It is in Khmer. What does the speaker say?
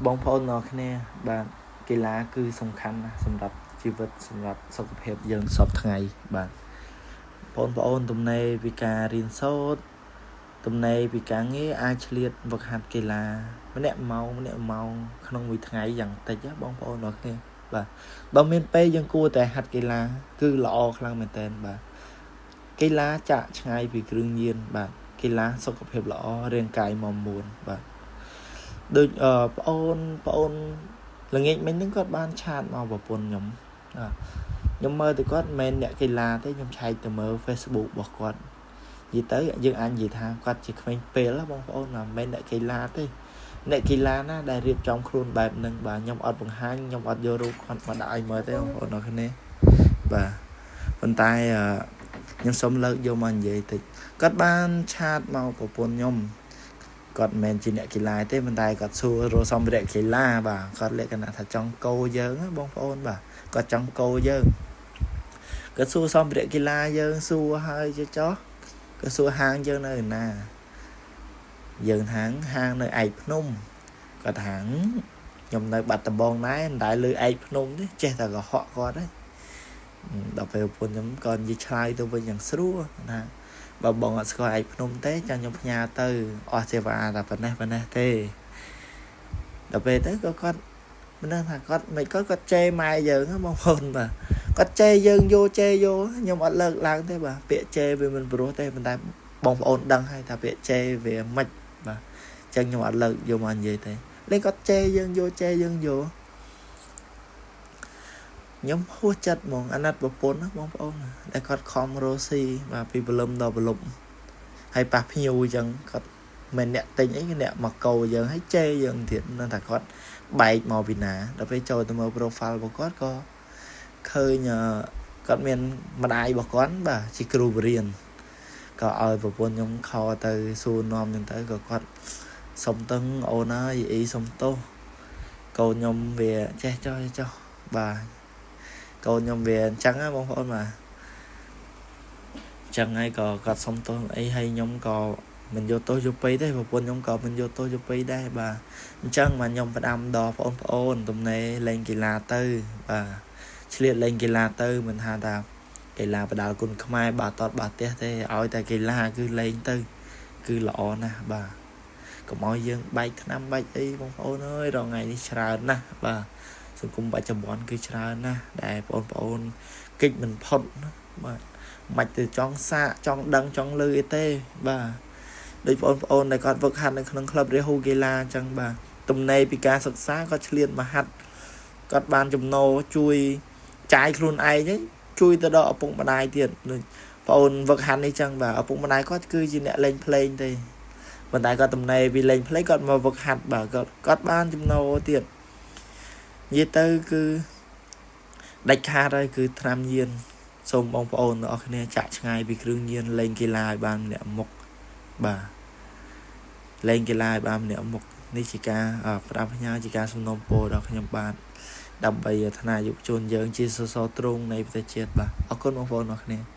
បងប្អូនអរគ្នាបាទកីឡាគឺសំខាន់ណាស់សម្រាប់ជីវិតសម្រាប់សុខភាពយើងសពថ្ងៃបាទបងប្អូនទំនេរពីការរៀនសូត្រទំនេរពីការងារអាចឆ្លៀតវឹកហាត់កីឡាម្នាក់ម៉ោងក្នុងមួយថ្ងៃយ៉ាងតិចបងប្អូនអរគ្នាបាទបើមានពេលយើងគួរតែហាត់កីឡាគឺល្អខ្លាំងមែនតើបាទកីឡាចាក់ឆ្ងាយពីគ្រឿងញៀនបាទកីឡាសុខភាពល្អរាងកាយមាំមួនបាទដូចប្អូនល្ងាចមិញហ្នឹងគាត់បានឆាតមកប្រពន្ធខ្ញុំមើលទៅគាត់មិនមែនអ្នកកីឡាទេខ្ញុំឆែកទៅមើល Facebook របស់គាត់និយាយទៅយើងអាចនិយាយថាគាត់ជាក្មេងពេលបងប្អូនមិនមែនអ្នកកីឡាទេអ្នកកីឡាណាដែលរៀបចំខ្លួនបែបហ្នឹងបាទខ្ញុំអត់បង្ហាញខ្ញុំអត់យករូបគាត់មកដាក់ឲ្យមើលទេបងប្អូនអរគ្នាបាទប៉ុន្តែខ្ញុំសូមលើកយកមកនិយាយតិចគាត់បានឆាតមកប្រពន្ធខ្ញុំគាត់មិនមែនជាអ្នកកីឡាទេប៉ុន្តែគាត់សួររកសម្ភារៈកីឡាបាទគាត់លក្ខណៈថាចង់កោយើងបងប្អូនបាទគាត់ចង់កោយើងគាត់សួរសម្ភារៈកីឡាយើងសួរហើយចុះគាត់សួរហាងយើងនៅណាយើងហាងនៅឯកភ្នំគាត់ថាខ្ញុំនៅបាត់ដំបងដែរមិនដែលលើឯកភ្នំទេចេះតែកុហកគាត់ទេដល់ពេលប្រពន្ធខ្ញុំក៏និយាយឆ្លើយទៅវិញយ៉ាងស្រួលណាបើបងអត់ស្គាល់ឯកភ្នំទេចាំខ្ញុំផ្ញើទៅអស់សេវាតែប៉ុណ្ណេះទេដល់ពេលទៅក៏គាត់មិនដឹងថាគាត់មិនគាត់ជេរម៉ែយើងបងប្អូនបាទគាត់ជេរយើងយកខ្ញុំអត់លើកឡើងទេបាទពាក្យជេរវាមិនព្រោះទេប៉ុន្តែបងប្អូនដឹងហើយថាពាក្យជេរវាមិនបាទអញ្ចឹងខ្ញុំអត់លើកយកមកនិយាយទេលេងគាត់ជេរយើងយកខ្ញុំហួសចិត្តហ្មងអាណិតប្រពន្ធបងប្អូនដែលគាត់ខំរស់ស៊ីបាទពីព្រលឹមដល់ព្រលប់ហើយប៉ះភ្ញៀវអញ្ចឹងគាត់មិនអ្នកទិញអីគឺអ្នកមកកោយើងហើយជេរយើងទៀតនឹងថាគាត់បែកមកពីណាដល់ពេលចូលទៅមើល profile របស់គាត់ក៏ឃើញគាត់មានម្ដាយរបស់គាត់បាទជាគ្រូបរៀនក៏ឲ្យប្រពន្ធខ្ញុំខលទៅសួរនាំអញ្ចឹងទៅក៏គាត់សុំតឹងអូនអើយអីសុំទោសកូនខ្ញុំវាចេះចោះបាទកូនខ្ញុំវាអញ្ចឹងបងប្អូនបាទអញ្ចឹងហើយក៏គាត់សុំទោសអីហើយខ្ញុំក៏មិនយកទោសយកពេកទេប្រពន្ធខ្ញុំក៏មិនយកទោសយកពេកដែរបាទអញ្ចឹងមកខ្ញុំផ្ដាំដល់បងប្អូនទំនេរលេងកីឡាទៅបាទឆ្លៀតលេងកីឡាទៅមិនថាថាកីឡាបដាល់គុណខ្មែរបាទតតបាទផ្ទះទេឲ្យតែកីឡាគឺលេងទៅគឺល្អណាស់បាទកុំឲ្យយើងបែកឆ្នាំបែកអីបងប្អូនអើយរងថ្ងៃនេះច្រើនណាស់បាទសង្គមបច្ចុប្បន្នគឺច្រើនណាស់ដែលបងប្អូនគិតមិនផុតបាទមិនទៅចង់សាកចង់ដឹងចង់លឺអីទេបាទដូចបងប្អូនដែលគាត់វឹកហាត់នៅក្នុងក្លឹបរាហូកីឡាអញ្ចឹងបាទទំនេរពីការសិក្សាគាត់ឆ្លៀតមកហាត់គាត់បានចំណូលជួយចាយខ្លួនឯងជួយទៅដល់ឪពុកម្ដាយទៀតដូចបងអូនវឹកហាត់នេះចឹងបាទឪពុកម្ដាយគាត់គឺជាអ្នកលេងភ្លេងទេប៉ុន្តែគាត់ទំនេរពីលេងភ្លេងគាត់មកវឹកហាត់បាទគាត់បានចំណូលទៀតនិយាយទៅគឺដាច់ខាតហើយគឺថ្នាំញៀនសូមបងប្អូនទាំងអស់គ្នាចាក់ឆ្ងាយពីគ្រឿងញៀនលេងកីឡាឲ្យបានម្នាក់មុខបាទលេងកីឡាឲ្យបានម្នាក់មុខនេះជាការផ្ដាំផ្ញើជាការសំណូមពរដល់ខ្ញុំបាទដើម្បីថ្នាក់យុវជនយើងជាសសរទ្រូងនៃប្រទេសជាតិបាទអរគុណបងប្អូនអរគ្នា